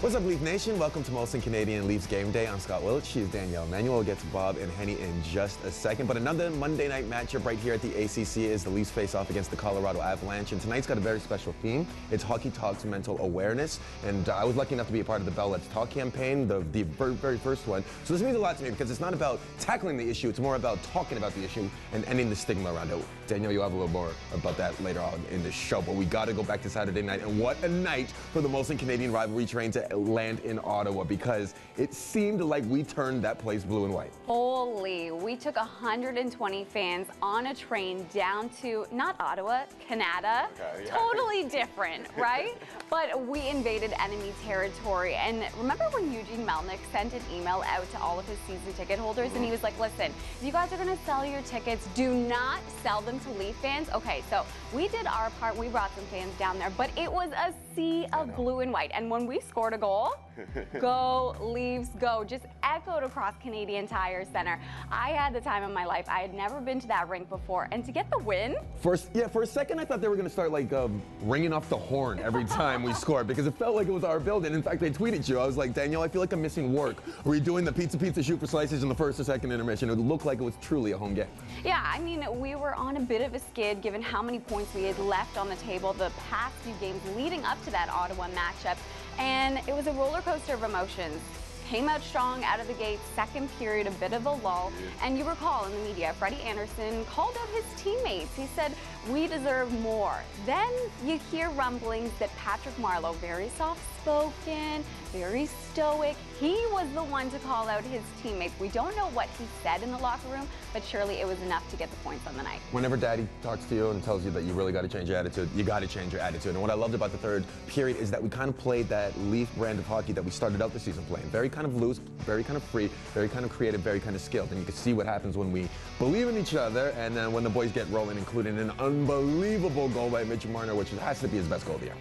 What's up, Leaf Nation? Welcome to Molson Canadian Leafs Game Day. I'm Scott Willett. She's Danielle Emanuel. We'll get to Bob and Henny in just a second. But another Monday night matchup right here at the ACC is the Leafs face off against the Colorado Avalanche. And tonight's got a very special theme. It's Hockey Talks Mental Awareness. And I was lucky enough to be a part of the Bell Let's Talk campaign, the very first one. So this means a lot to me because it's not about tackling the issue. It's more about talking about the issue and ending the stigma around it. Danielle, you'll have a little more about that later on in the show. But we got to go back to Saturday night. And what a night for the Molson Canadian rivalry train to land in Ottawa, because it seemed like we turned that place blue and white. Holy, we took 120 fans on a train down to, not Ottawa, Canada. Okay, yeah. Totally different, right? But we invaded enemy territory. And remember when Eugene Melnick sent an email out to all of his season ticket holders and he was like, listen, if you guys are going to sell your tickets, do not sell them to Leaf fans. Okay, so we did our part. We brought some fans down there, but it was a sea of blue and white. And when we scored a goal, go Leafs, go, just echoed across Canadian Tire Center. I had the time of my life. I had never been to that rink before, and to get the win. For a second I thought they were going to start like ringing off the horn every time we scored, because it felt like it was our building. In fact, I tweeted you. I was like, Danielle, I feel like I'm missing work. Were you doing the pizza shoot for slices in the first or second intermission? It looked like it was truly a home game. Yeah, I mean, we were on a bit of a skid given how many points we had left on the table the past few games leading up to that Ottawa matchup. And it was a roller coaster of emotions. Came out strong out of the gate, second period, a bit of a lull. And you recall in the media, Freddie Anderson called out his teammates. He said, we deserve more. Then you hear rumblings that Patrick Marleau, very soft-spoken, very stoic, he was the one to call out his teammates. We don't know what he said in the locker room, but surely it was enough to get the points on the night. Whenever Daddy talks to you and tells you that you really got to change your attitude, you got to change your attitude. And what I loved about the third period is that we kind of played that Leaf brand of hockey that we started out the season playing. Very kind of loose, very kind of free, very kind of creative, very kind of skilled. And you can see what happens when we believe in each other, and then when the boys get rolling, including an unbelievable goal by Mitch Marner, which has to be his best goal of the year.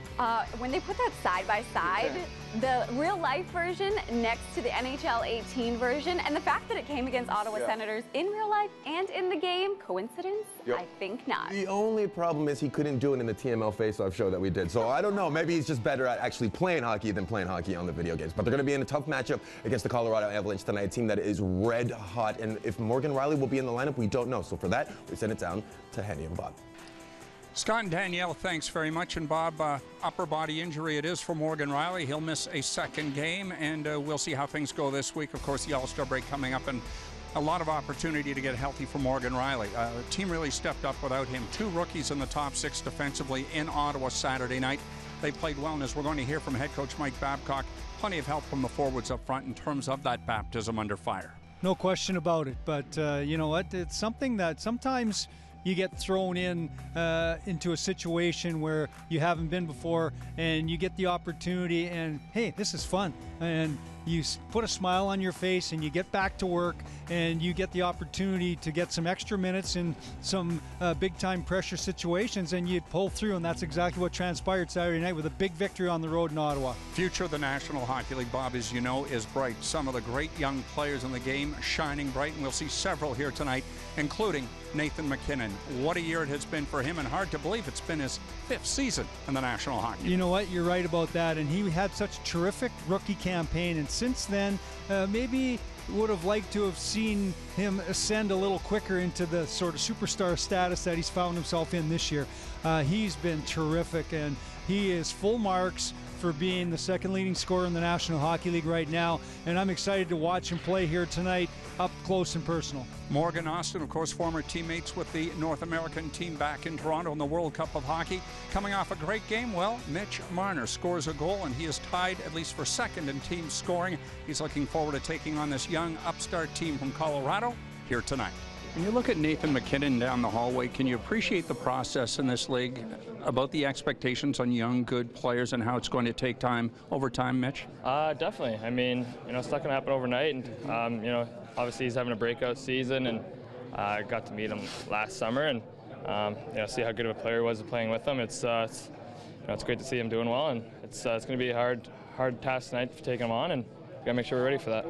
When they put that side by side, the real life version next to the NHL 18 version, and the fact that it came against Ottawa Senators in real life and in the game, coincidence? I think not. The only problem is he couldn't do it in the TML face-off show that we did. So I don't know, maybe he's just better at actually playing hockey than playing hockey on the video games. But they're going to be in a tough matchup against the Colorado Avalanche tonight, a team that is red hot. And if Morgan Rielly will be in the lineup, we don't know. So for that, we send it down to Henny and Bob. Scott and Danielle, thanks very much. And Bob, upper body injury it is for Morgan Rielly. He'll miss a second game, and we'll see how things go this week. Of course, the All-Star break coming up, and a lot of opportunity to get healthy for Morgan Rielly. The team really stepped up without him. Two rookies in the top six defensively in Ottawa Saturday night. They played well, and as we're going to hear from head coach Mike Babcock, plenty of help from the forwards up front in terms of that baptism under fire. No question about it, but you know what? It's something that sometimes you get thrown into a situation where you haven't been before, and you get the opportunity, and hey, this is fun, and you put a smile on your face and you get back to work, and you get the opportunity to get some extra minutes in some big time pressure situations, and you pull through, and that's exactly what transpired Saturday night with a big victory on the road in Ottawa. Future of the National Hockey League, Bob, as you know, is bright. Some of the great young players in the game shining bright, and we'll see several here tonight, including Nathan MacKinnon. What a year it has been for him, and hard to believe it's been his 5th season in the National Hockey League. You know what, you're right about that, and he had such a terrific rookie campaign, and since then, maybe would have liked to have seen him ascend a little quicker into the sort of superstar status that he's found himself in this year. He's been terrific, and he is full marks for being the second leading scorer in the National Hockey League right now, and I'm excited to watch him play here tonight up close and personal. Morgan Austin, of course, former teammates with the North American team back in Toronto in the World Cup of Hockey. Coming off a great game, well, Mitch Marner scores a goal, and he is tied at least for second in team scoring. He's looking forward to taking on this young upstart team from Colorado here tonight. When you look at Nathan MacKinnon down the hallway, can you appreciate the process in this league about the expectations on young, good players and how it's going to take time over time, Mitch? Definitely. I mean, you know, it's not going to happen overnight, and you know, obviously he's having a breakout season, and I got to meet him last summer, and you know, see how good of a player he was playing with him. It's you know, it's great to see him doing well, and it's going to be a hard task tonight for taking him on, and we got to make sure we're ready for that.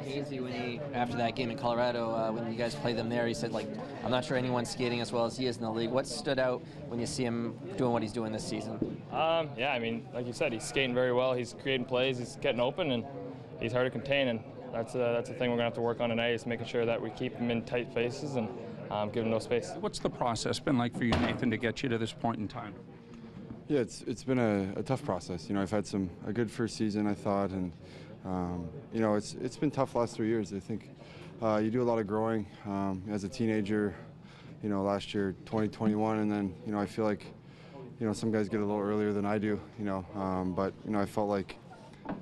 Hazy, after that game in Colorado, when you guys played them there, he said, like, I'm not sure anyone's skating as well as he is in the league. What stood out when you see him doing what he's doing this season? Yeah, I mean, like you said, he's skating very well. He's creating plays. He's getting open, and he's hard to contain. And that's a thing we're going to have to work on tonight, is making sure that we keep him in tight spaces and give him no space. What's the process been like for you, Nathan, to get you to this point in time? Yeah, it's been a tough process. You know, I've had a good first season, I thought, and you know, it's been tough the last 3 years. I think you do a lot of growing as a teenager. You know, last year 2021, and then you know, I feel like some guys get a little earlier than I do. You know, but you know, I felt like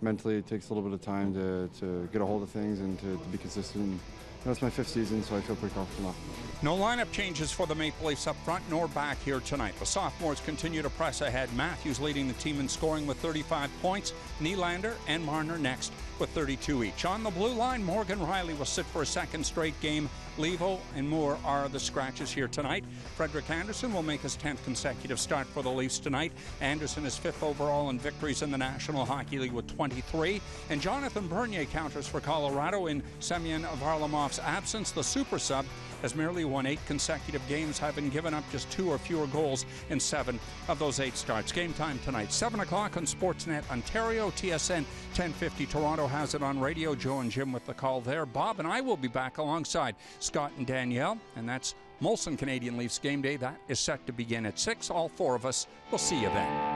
mentally it takes a little bit of time to get a hold of things and to be consistent. You know, it's my 5th season, so I feel pretty comfortable now. No lineup changes for the Maple Leafs up front nor back here tonight. The sophomores continue to press ahead. Matthews leading the team in scoring with 35 points. Nylander and Marner next with 32 each. On the blue line, Morgan Riley will sit for a 2nd straight game. Levo and Moore are the scratches here tonight. Frederik Andersen will make his 10th consecutive start for the Leafs tonight. Andersen is 5th overall in victories in the National Hockey League with 23. And Jonathan Bernier counters for Colorado in Semyon Varlamov's absence. The super sub has merely won 8 consecutive games, having given up just 2 or fewer goals in 7 of those 8 starts. Game time tonight, 7 o'clock on Sportsnet Ontario. TSN 1050 Toronto has it on radio. Joe and Jim with the call there. Bob and I will be back alongside Scott and Danielle, and that's Molson Canadian Leafs Game Day. That is set to begin at 6. All 4 of us will see you then.